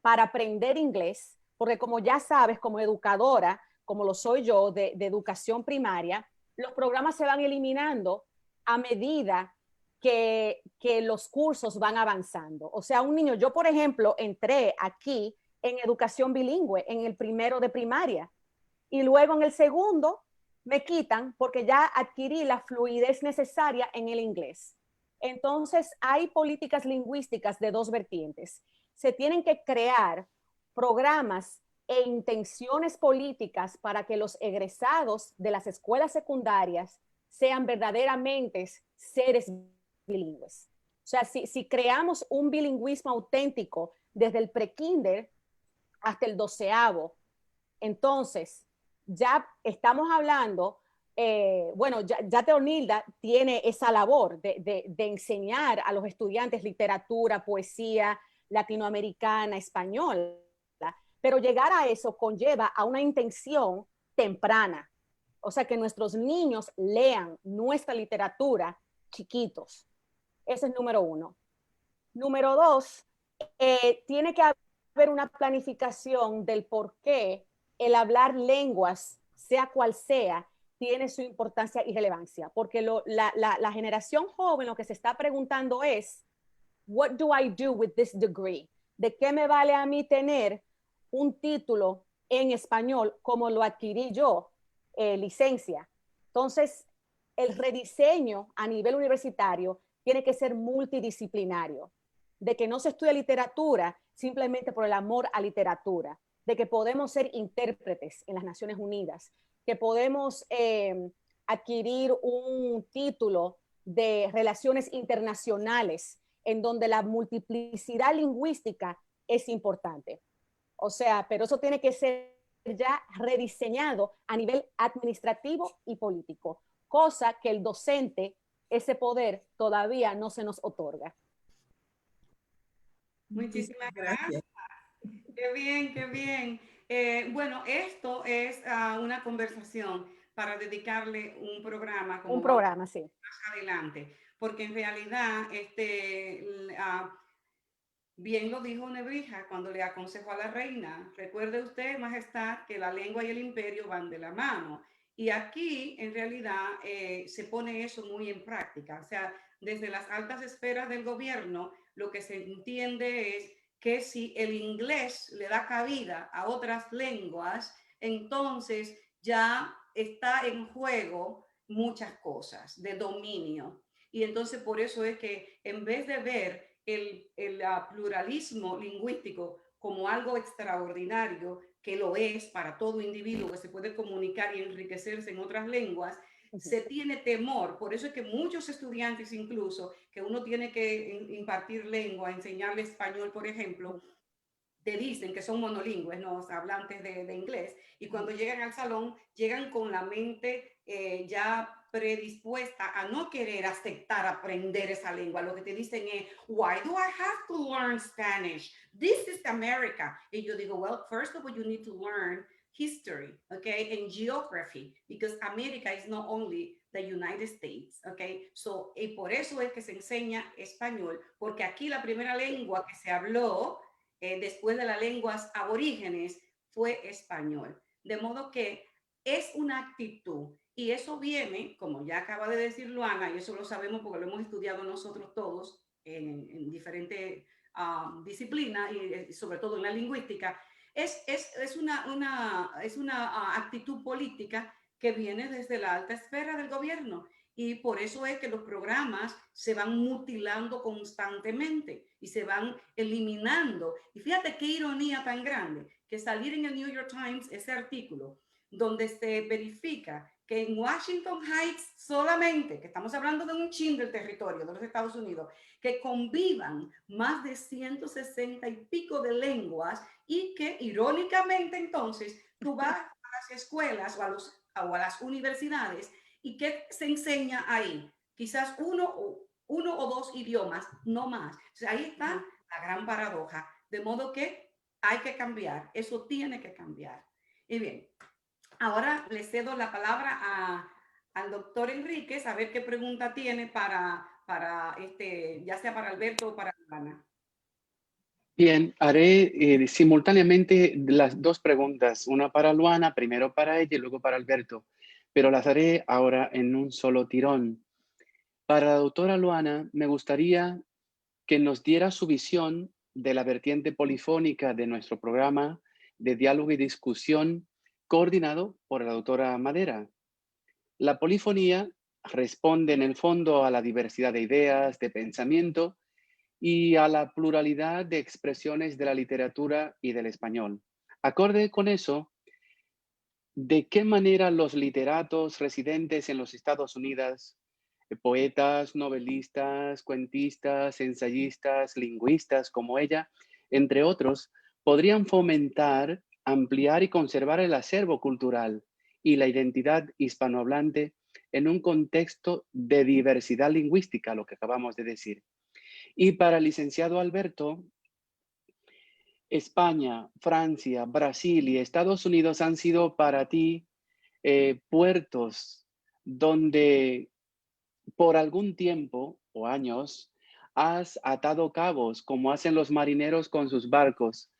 [SPEAKER 3] para aprender inglés, porque como ya sabes, como educadora, como lo soy yo de educación primaria, los programas se van eliminando a medida que los cursos van avanzando. O sea, un niño, yo por ejemplo, entré aquí en educación bilingüe, en el primero de primaria, y luego en el segundo me quitan porque ya adquirí la fluidez necesaria en el inglés. Entonces, hay políticas lingüísticas de dos vertientes. Se tienen que crear programas e intenciones políticas para que los egresados de las escuelas secundarias sean verdaderamente seres bilingües. O sea, si creamos un bilingüismo auténtico desde el prekinder hasta el 12º, entonces ya estamos hablando, bueno, ya Teonilda tiene esa labor de enseñar a los estudiantes literatura, poesía latinoamericana, española, pero llegar a eso conlleva a una intención temprana. O sea, que nuestros niños lean nuestra literatura chiquitos. Ese es número 1. Número 2, tiene que haber una planificación del por qué el hablar lenguas, sea cual sea, tiene su importancia y relevancia. Porque la generación joven lo que se está preguntando es, what do I do with this degree? ¿De qué me vale a mí tener un título en español como lo adquirí yo, licencia? Entonces, el rediseño a nivel universitario tiene que ser multidisciplinario, de que no se estudia literatura simplemente por el amor a literatura, de que podemos ser intérpretes en las Naciones Unidas, que podemos adquirir un título de relaciones internacionales en donde la multiplicidad lingüística es importante. O sea, pero eso tiene que ser ya rediseñado a nivel administrativo y político, cosa que el docente, ese poder todavía no se nos otorga.
[SPEAKER 1] Muchísimas gracias. Qué bien, qué bien. Bueno, esto es una conversación para dedicarle un programa. Como
[SPEAKER 3] un programa, sí.
[SPEAKER 1] Más adelante, porque en realidad, bien lo dijo Nebrija cuando le aconsejó a la reina, recuerde usted, majestad, que la lengua y el imperio van de la mano. Y aquí, en realidad, se pone eso muy en práctica. O sea, desde las altas esferas del gobierno, lo que se entiende es que si el inglés le da cabida a otras lenguas, entonces ya está en juego muchas cosas de dominio. Y entonces por eso es que en vez de ver el pluralismo lingüístico como algo extraordinario, que lo es para todo individuo que se puede comunicar y enriquecerse en otras lenguas, se tiene temor. Por eso es que muchos estudiantes, incluso que uno tiene que impartir lengua, enseñarle español, por ejemplo, te dicen que son monolingües, no hablantes de inglés, y cuando llegan al salón, llegan con la mente ya predispuesta a no querer aceptar aprender esa lengua. Lo que te dicen es, why do I have to learn Spanish? This is America. Y yo digo, well, first of all, you need to learn history, okay, and geography, because America is not only the United States, okay? So, y por eso es que se enseña español, porque aquí la primera lengua que se habló después de las lenguas aborígenes fue español. De modo que es una actitud, y eso viene, como ya acaba de decir Luana, y eso lo sabemos porque lo hemos estudiado nosotros todos en diferentes disciplinas, y sobre todo en la lingüística, es una actitud política que viene desde la alta esfera del gobierno. Y por eso es que los programas se van mutilando constantemente y se van eliminando. Y fíjate qué ironía tan grande que salir en el New York Times ese artículo donde se verifica que en Washington Heights solamente, que estamos hablando de un chin del territorio de los Estados Unidos, que convivan más de 160 y pico de lenguas, y que irónicamente entonces tú vas a las escuelas o a las universidades y ¿qué se enseña ahí? Quizás uno o dos idiomas, no más. O sea, ahí está la gran paradoja. De modo que hay que cambiar. Eso tiene que cambiar. Y bien, ahora le cedo la palabra al doctor Enríquez a ver qué pregunta tiene para ya sea para Alberto o para Ana.
[SPEAKER 2] Bien, haré simultáneamente las dos preguntas, una para Luana, primero para ella y luego para Alberto, pero las haré ahora en un solo tirón. Para la doctora Luana, me gustaría que nos diera su visión de la vertiente polifónica de nuestro programa de diálogo y discusión coordinado por la doctora Madera. La polifonía responde en el fondo a la diversidad de ideas, de pensamiento y a la pluralidad de expresiones de la literatura y del español. Acorde con eso, ¿de qué manera los literatos residentes en los Estados Unidos, poetas, novelistas, cuentistas, ensayistas, lingüistas como ella, entre otros, podrían fomentar, ampliar y conservar el acervo cultural y la identidad hispanohablante en un contexto de diversidad lingüística, lo que acabamos de decir? Y para el licenciado Alberto, España, Francia, Brasil y Estados Unidos han sido para ti puertos donde por algún tiempo o años has atado cabos como hacen los marineros con sus barcos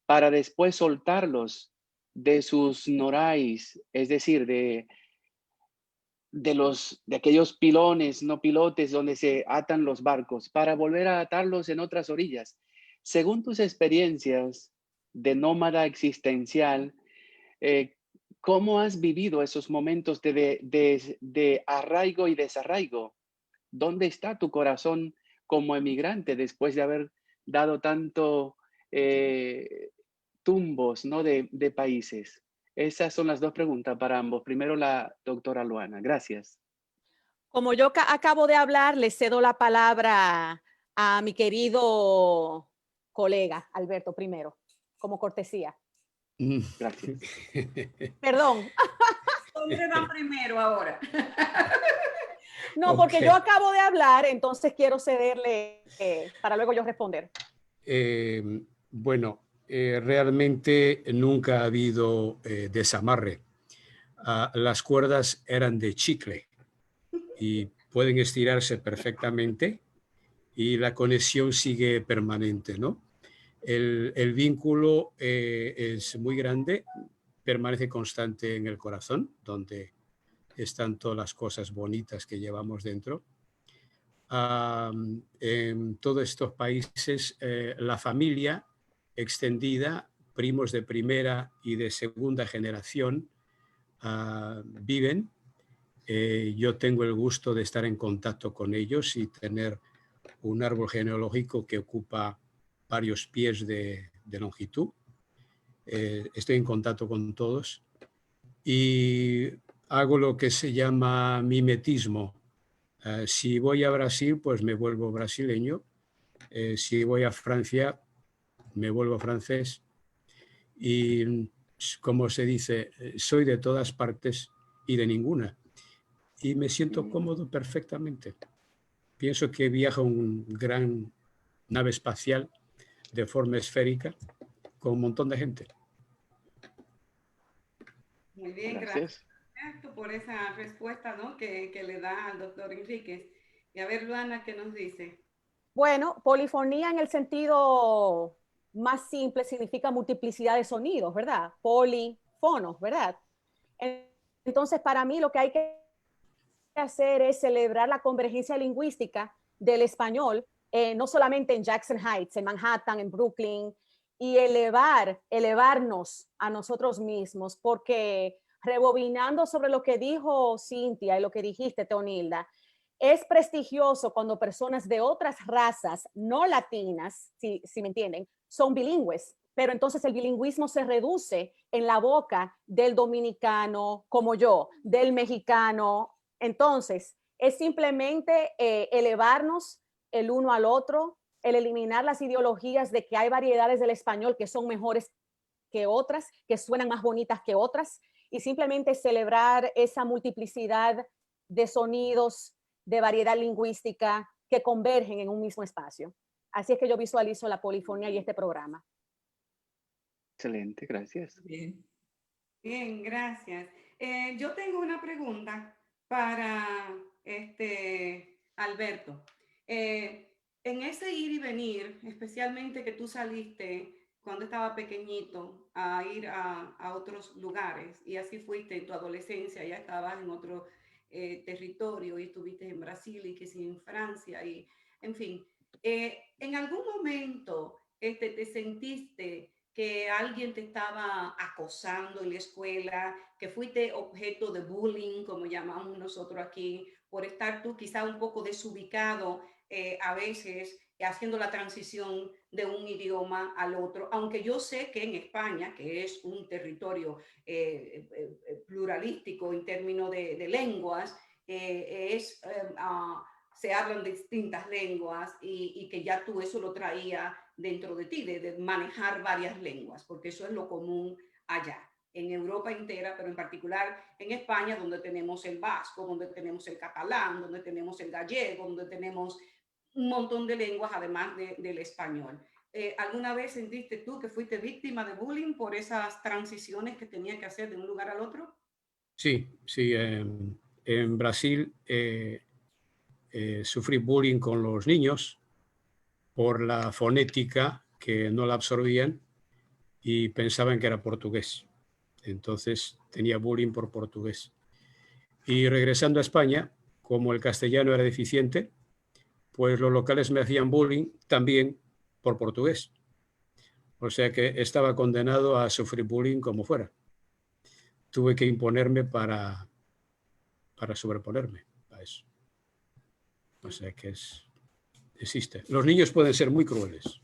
[SPEAKER 2] para después soltarlos de sus norais, es decir, de aquellos pilones, no pilotes donde se atan los barcos, para volver a atarlos en otras orillas. Según tus experiencias de nómada existencial, eh, ¿cómo has vivido esos momentos de arraigo y desarraigo? ¿Dónde está tu corazón como emigrante después de haber dado tanto tumbos, ¿no? de países? Esas son las dos preguntas para ambos. Primero la doctora Luana. Gracias.
[SPEAKER 3] Como yo acabo de hablar, le cedo la palabra a mi querido colega Alberto primero, como cortesía.
[SPEAKER 2] Gracias.
[SPEAKER 3] Perdón.
[SPEAKER 1] ¿Dónde va primero ahora?
[SPEAKER 3] No, porque yo acabo de hablar, entonces quiero cederle para luego yo responder.
[SPEAKER 4] Bueno, realmente nunca ha habido desamarre. Las cuerdas eran de chicle y pueden estirarse perfectamente y la conexión sigue permanente, ¿no? El vínculo es muy grande, permanece constante en el corazón, donde están todas las cosas bonitas que llevamos dentro. En todos estos países, la familia extendida, primos de primera y de segunda generación, viven. Yo tengo el gusto de estar en contacto con ellos y tener un árbol genealógico que ocupa varios pies de longitud. Estoy en contacto con todos y hago lo que se llama mimetismo. Si voy a Brasil, pues me vuelvo brasileño. Si voy a Francia, me vuelvo francés. Y como se dice, soy de todas partes y de ninguna. Y me siento cómodo perfectamente. Pienso que viajo en un gran nave espacial de forma esférica con un montón de gente.
[SPEAKER 1] Muy bien, gracias por esa respuesta, ¿no? que le da al doctor Enríquez. Y a ver, Luana, ¿qué nos dice?
[SPEAKER 3] Bueno, polifonía en el sentido más simple significa multiplicidad de sonidos, ¿verdad? Polifonos, ¿verdad? Entonces, para mí lo que hay que hacer es celebrar la convergencia lingüística del español, no solamente en Jackson Heights, en Manhattan, en Brooklyn, y elevarnos a nosotros mismos, porque rebobinando sobre lo que dijo Cintia y lo que dijiste, Teonilda, es prestigioso cuando personas de otras razas no latinas, si me entienden, son bilingües, pero entonces el bilingüismo se reduce en la boca del dominicano como yo, del mexicano. Entonces, es simplemente elevarnos el uno al otro, el eliminar las ideologías de que hay variedades del español que son mejores que otras, que suenan más bonitas que otras, y simplemente celebrar esa multiplicidad de sonidos, de variedad lingüística que convergen en un mismo espacio. Así es que yo visualizo la polifonía y este programa.
[SPEAKER 2] Excelente, gracias.
[SPEAKER 5] Bien.
[SPEAKER 1] Bien, gracias. Yo tengo una pregunta para Alberto. En ese ir y venir, especialmente que tú saliste cuando estaba pequeñito a ir a otros lugares y así fuiste en tu adolescencia, ya estabas en otro territorio y estuviste en Brasil y que sí en Francia y en fin, ¿en algún momento te sentiste que alguien te estaba acosando en la escuela, que fuiste objeto de bullying, como llamamos nosotros aquí, por estar tú quizá un poco desubicado a veces haciendo la transición de un idioma al otro, aunque yo sé que en España, que es un territorio pluralístico en términos de lenguas, se hablan distintas lenguas y que ya tú eso lo traía dentro de ti, de manejar varias lenguas, porque eso es lo común allá, en Europa entera, pero en particular en España, donde tenemos el vasco, donde tenemos el catalán, donde tenemos el gallego, donde tenemos un montón de lenguas además del español. ¿Alguna vez sentiste tú que fuiste víctima de bullying por esas transiciones que tenía que hacer de un lugar al otro?
[SPEAKER 4] Sí, sí. En Brasil sufrí bullying con los niños por la fonética que no la absorbían y pensaban que era portugués. Entonces tenía bullying por portugués. Y regresando a España, como el castellano era deficiente, pues los locales me hacían bullying también por portugués. O sea que estaba condenado a sufrir bullying como fuera. Tuve que imponerme para sobreponerme a eso. O sea que existe. Los niños pueden ser muy crueles.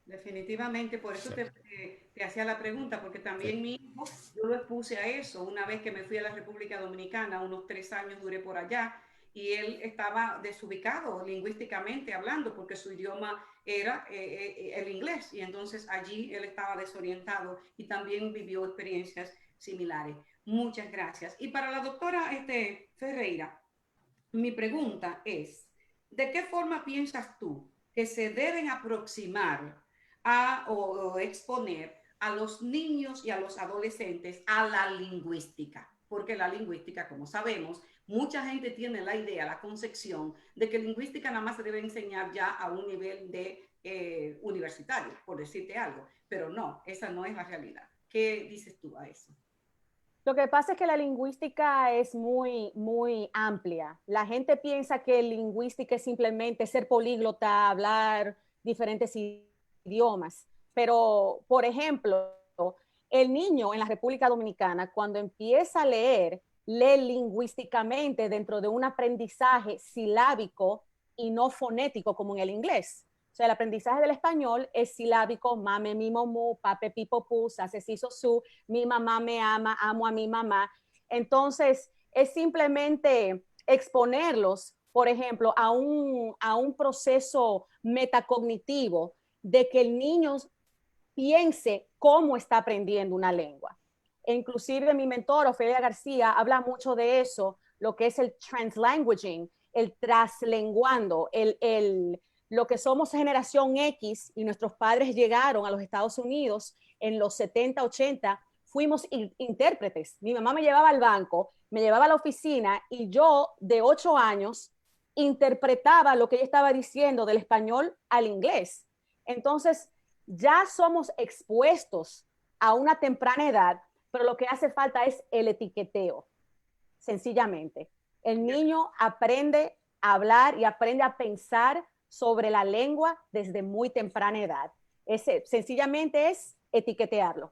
[SPEAKER 1] Definitivamente, por eso te hacía la pregunta, porque también mi hijo, yo lo expuse a eso una vez que me fui a la República Dominicana, unos 3 años duré por allá, y él estaba desubicado lingüísticamente hablando, porque su idioma era el inglés, y entonces allí él estaba desorientado y también vivió experiencias similares. Muchas gracias. Y para la doctora Ferreira, mi pregunta es, ¿de qué forma piensas tú que se deben aproximar o exponer a los niños y a los adolescentes a la lingüística? Porque la lingüística, como sabemos, mucha gente tiene la idea, la concepción de que lingüística nada más se debe enseñar ya a un nivel de universitario, por decirte algo, pero no, esa no es la realidad. ¿Qué dices tú a eso?
[SPEAKER 3] Lo que pasa es que la lingüística es muy amplia. La gente piensa que lingüística es simplemente ser políglota, hablar diferentes idiomas. Pero, por ejemplo, el niño en la República Dominicana, cuando empieza a leer, lee lingüísticamente dentro de un aprendizaje silábico y no fonético como en el inglés. O sea, el aprendizaje del español es silábico, mame, mi, mu, pape, pipo, pu, sase, si, so, su, mi mamá me ama, amo a mi mamá. Entonces, es simplemente exponerlos, por ejemplo, a un proceso metacognitivo de que el niño piense cómo está aprendiendo una lengua. E inclusive mi mentor, Ofelia García, habla mucho de eso, lo que es el translanguaging, el traslenguando, lo que somos generación X y nuestros padres llegaron a los Estados Unidos en los 70, 80, fuimos intérpretes. Mi mamá me llevaba al banco, me llevaba a la oficina y yo de 8 años interpretaba lo que ella estaba diciendo del español al inglés. Entonces, ya somos expuestos a una temprana edad, pero lo que hace falta es el etiqueteo, sencillamente. El niño aprende a hablar y aprende a pensar sobre la lengua desde muy temprana edad. Sencillamente es etiquetearlo.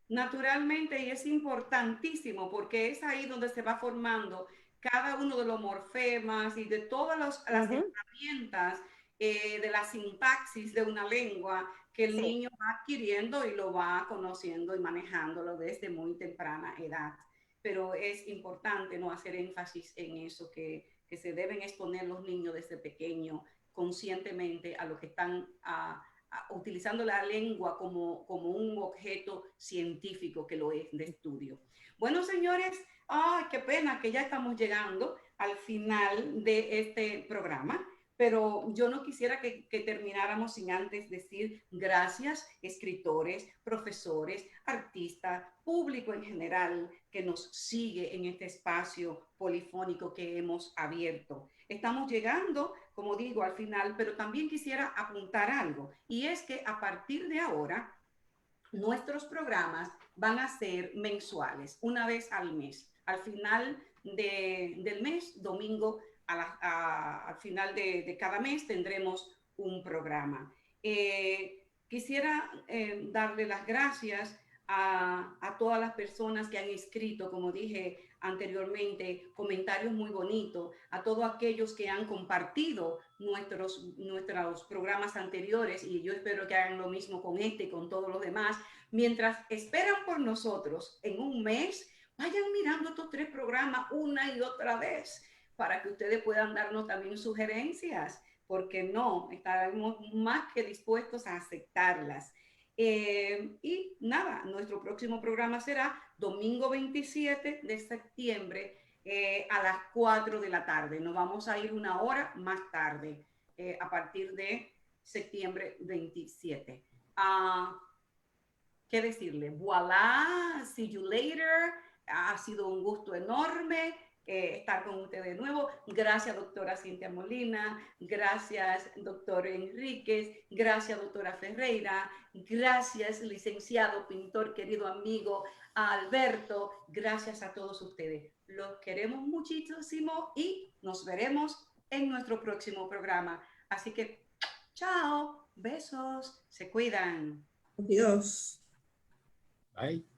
[SPEAKER 1] Naturalmente, y es importantísimo porque es ahí donde se va formando cada uno de los morfemas y de todas las herramientas de la sintaxis de una lengua que el niño va adquiriendo y lo va conociendo y manejándolo desde muy temprana edad. Pero es importante no hacer énfasis en eso, que se deben exponer los niños desde pequeño conscientemente a lo que están utilizando la lengua como un objeto científico que lo es de estudio. Bueno, señores, qué pena que ya estamos llegando al final de este programa, pero yo no quisiera que termináramos sin antes decir gracias, escritores, profesores, artistas, público en general que nos sigue en este espacio polifónico que hemos abierto. Estamos llegando, como digo, al final, pero también quisiera apuntar algo, y es que a partir de ahora nuestros programas van a ser mensuales, una vez al mes. al final del mes, domingo, al final de cada mes tendremos un programa. Quisiera darle las gracias a todas las personas que han escrito, como dije anteriormente, comentarios muy bonitos, a todos aquellos que han compartido nuestros programas anteriores, y yo espero que hagan lo mismo con este y con todos los demás. Mientras esperan por nosotros en un mes, vayan mirando estos 3 programas una y otra vez para que ustedes puedan darnos también sugerencias, porque no, estaremos más que dispuestos a aceptarlas. Y nada, nuestro próximo programa será domingo 27 de septiembre a las 4 de la tarde. Nos vamos a ir una hora más tarde, a partir de septiembre 27. ¿Qué decirle? Voilà, see you later. Ha sido un gusto enorme estar con ustedes de nuevo. Gracias, doctora Cintia Molina. Gracias, doctor Enríquez. Gracias, doctora Ferreira. Gracias, licenciado, pintor, querido amigo Alberto. Gracias a todos ustedes. Los queremos muchísimo y nos veremos en nuestro próximo programa. Así que, chao, besos, se cuidan.
[SPEAKER 5] Adiós.
[SPEAKER 4] Bye.